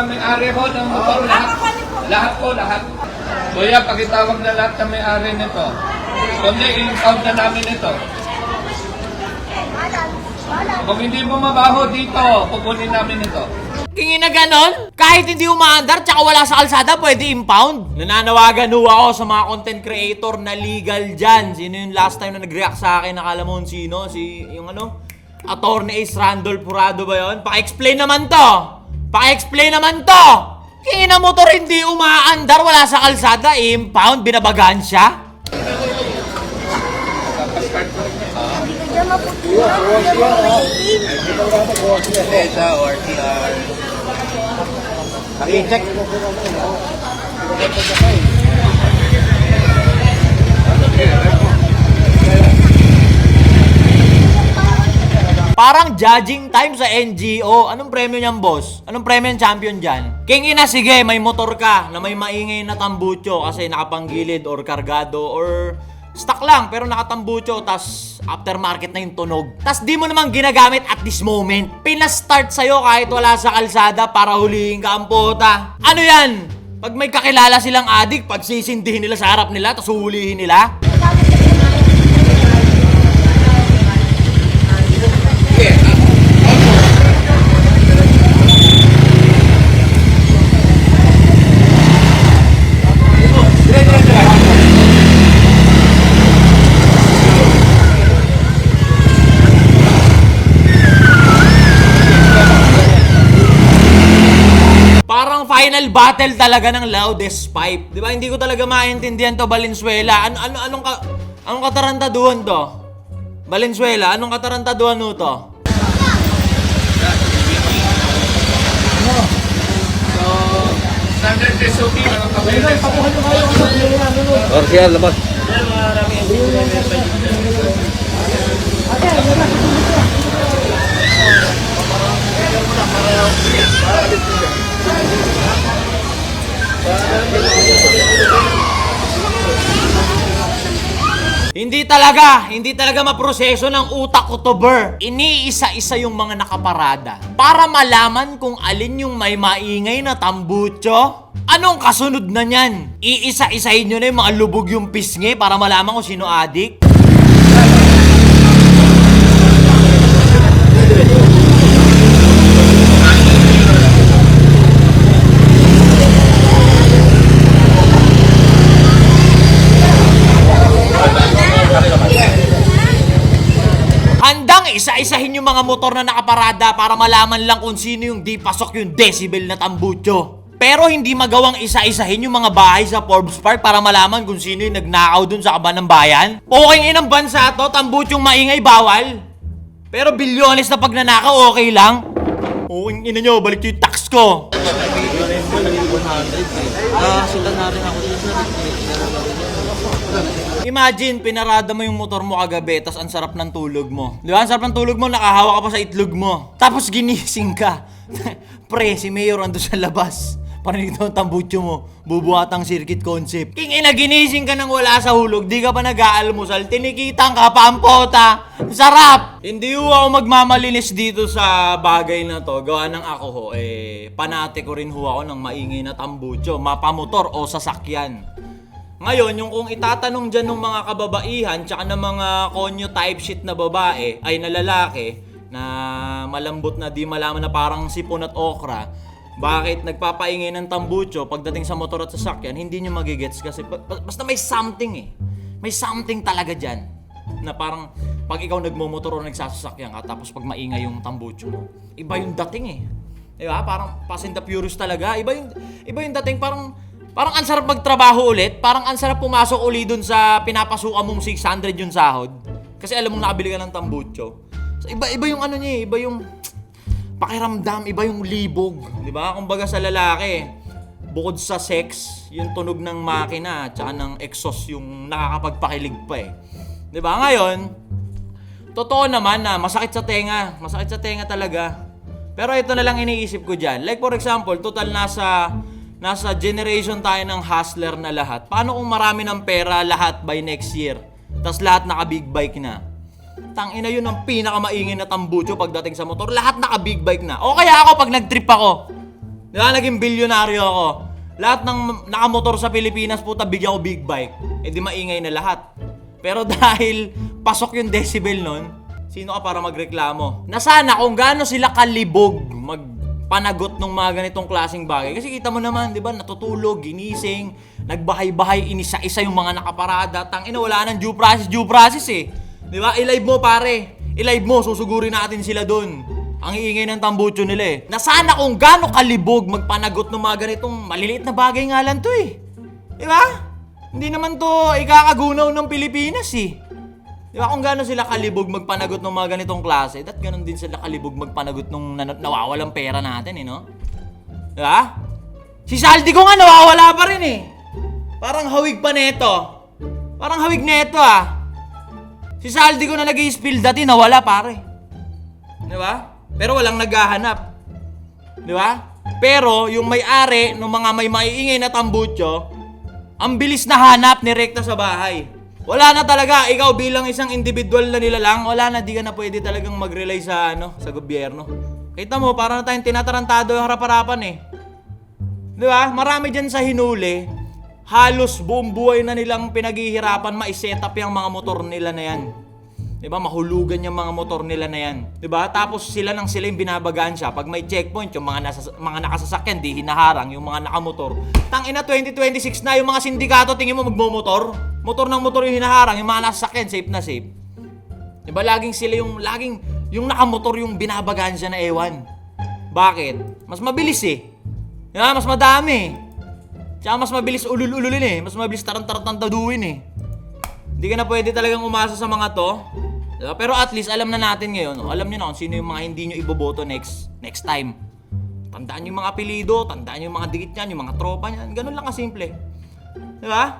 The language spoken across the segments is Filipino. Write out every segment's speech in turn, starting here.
may-ari ho ng motor, lahat. Lahat po, lahat. Kuya, pakitawag na lahat ng may-ari nito. Kundi, i-impound na namin ito. Kung hindi mo mabaho dito, pupunin namin ito. Tingin na ganon? Kahit hindi umaandar tsaka wala sa kalsada, pwede impound? Nananawagan ho ako sa mga content creator na legal dyan. Sino yung last time na nag-react sa akin? Nakala mo sino? Yung Attorney Ace Randolph Purado ba yun? Paki-explain naman to! Paki-explain naman to! Tingin na motor hindi umaandar, wala sa kalsada, impound, binabagaan siya? Esa or TR. Paki-check. Parang judging time sa NGO. Anong premyo niyan, boss? Anong premyo ng champion dyan? King ina, sige, may motor ka na may maingay na tambucho kasi nakapanggilid or kargado or stock lang pero nakatambucho tas aftermarket na yung tunog. Tas di mo naman ginagamit at this moment. Pinastart sa'yo kahit wala sa kalsada para hulihin ka ang puta. Ano yan? Pag may kakilala silang adik, pag sisindihin nila sa harap nila tas huhulihin nila? Final battle talaga ng loudest pipe. Di ba? Hindi ko talaga maintindihan to, Valenzuela. Anong katarantaduhan to? Valenzuela, anong katarantaduhan mo to? Standard SOP, mga kabayan. Orsial, labas. Hindi talaga maproseso ng utak ko to, Ber. Iniisa-isa yung mga nakaparada para malaman kung alin yung may maingay na tambucho. Anong kasunod na niyan? Iisa-isahin nyo na yung mga lubog yung pisngi para malaman kung sino adik? Isa-isahin yung mga motor na nakaparada para malaman lang kung sino yung di pasok yung decibel na tambucho. Pero hindi magawang isa-isahin yung mga bahay sa Forbes Park para malaman kung sino yung nagnakaw dun sa kaban ng bayan. Okay inang bansa to, tambuchong maingay bawal. Pero bilyones na pagnanakaw okay lang. Okay ina nyo, balik yung tax ko. Sulan na rin ako dito, sir. Imagine, pinarada mo yung motor mo kagabi, tas ang sarap ng tulog mo. Di ba? Ang sarap ng tulog mo, nakahawa ka pa sa itlog mo. Tapos ginising ka. Pre, si Mayor ando sa labas. Parinig daw ang tambucho mo. Bubuhatang circuit concept. King ina, ginising ka nang wala sa hulog. Di ka pa nag-aalmusal. Tinikitang ka pa ang pota. Sarap! Hindi ho ako magmamalinis dito sa bagay na to. Gawa ng ako ho, panate ko rin ho ako ng maingay na tambucho. Mapamotor o sasakyan. Ngayon, yung kung itatanong dyan ng mga kababaihan tsaka ng mga konyo type shit na babae ay na lalaki na malambot na di malaman na parang sipon at okra, bakit nagpapaingay ng tambucho pagdating sa motor at sasakyan, hindi nyo magigets kasi basta may something may something talaga dyan na parang pag ikaw nagmomotor o nagsasasakyan ka tapos pag maingay yung tambucho mo, iba yung dating diba? Parang Fast and the Furious talaga, iba yung dating, parang ang sarap magtrabaho ulit. Parang ang sarap pumasok uli dun sa pinapasukan mong 600 yung sahod. Kasi alam mong nakabili ka ng tambucho. So, iba yung ano niya, iba yung pakiramdam, iba yung libog. Diba? Kumbaga sa lalaki, bukod sa sex, yung tunog ng makina, tsaka ng exhaust yung nakakapagpakilig pa Diba? Ngayon, totoo naman na masakit sa tenga. Masakit sa tenga talaga. Pero ito na lang iniisip ko dyan. Like for example, total nasa generation tayo ng hustler na lahat. Paano kung marami ng pera lahat by next year? Tas lahat naka-big bike na. Tangina yun ang pinakamaingin na tambucho pagdating sa motor. Lahat naka-big bike na. O kaya ako pag nag-trip ako. Di ba, naging bilyonaryo ako. Lahat ng nakamotor sa Pilipinas, puta, bigyan ko big bike. Eh di maingay na lahat. Pero dahil pasok yung decibel nun, sino ka para magreklamo? Nasana kung gaano sila kalibog magpanagot ng mga ganitong klaseng bagay. Kasi kita mo naman, di ba, natutulog, ginising, nagbahay-bahay, inisa-isa yung mga nakaparada. Tangina, wala nang due process eh. Di ba? I-live mo, pare. I-live mo, susugurin natin sila dun. Ang iingay ng tambucho nila eh. Nasana kung gaano kalibog magpanagot ng mga ganitong maliliit na bagay nga lang to eh. Di ba? Hindi naman to ikakagunaw ng Pilipinas eh. Di ba kung gaano sila kalibog magpanagot ng mga ganitong klase, at ganon din sila kalibog magpanagot ng nawawalang pera natin eh, no? Di ba? Si Saldi ko nga nawawala pa rin eh. Parang hawig pa neto. Parang hawig neto ah. Si Saldi ko na nag-i-spill dati, nawala pare. Di ba? Pero walang naghahanap. Di ba? Pero yung may-ari ng mga may maiingay na tambucho, ang bilis na hanap ni Rekta sa bahay. Wala na talaga, ikaw bilang isang individual na nilalang, wala na, di ka na pwede talagang mag-rely sa sa gobyerno. Kita mo, para na tayong tinatarantado yung harap-harapan eh. Di ba? Marami dyan sa hinuli, halos buong buhay na nilang pinaghihirapan ma-set up yung mga motor nila na yan. Diba? Mahulugan yung mga motor nila na yan. Diba? Tapos sila yung binabagaan siya. Pag may checkpoint, yung mga nakasasakyan, di hinaharang, yung mga nakamotor. Tangina 2026 na, yung mga sindikato, tingin mo magmomotor? Motor ng motor yung hinaharang, yung mga nakasasakyan, safe na safe. Diba? Laging yung nakamotor yung binabagaan siya na ewan. Bakit? Mas mabilis eh. Diba? Mas madami. Tsaka mas mabilis ulul-ululin eh. Mas mabilis tarantarantaduin eh. Hindi ka na pwede talagang umasa sa mga to. Diba? Pero at least alam na natin ngayon. Alam niyo na kung sino yung mga hindi nyo iboboto next time. Tandaan nyo yung mga apelido, tandaan nyo yung mga dikit niyan, yung mga tropa niyan. Ganun lang kasimple. Diba?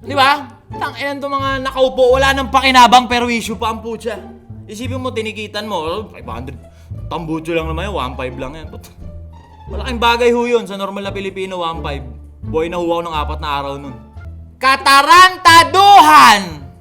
Diba? Tanginan to mga nakaupo, wala nang pakinabang pero issue pa ang putya. Isipin mo, tinikitan mo, 500. Tambucho lang naman yun, 1.5 lang yan. Malaking bagay ho yun sa normal na Pilipino, 1.5. Boy na huwaw ng 4 na araw nun. Katarantaduhan!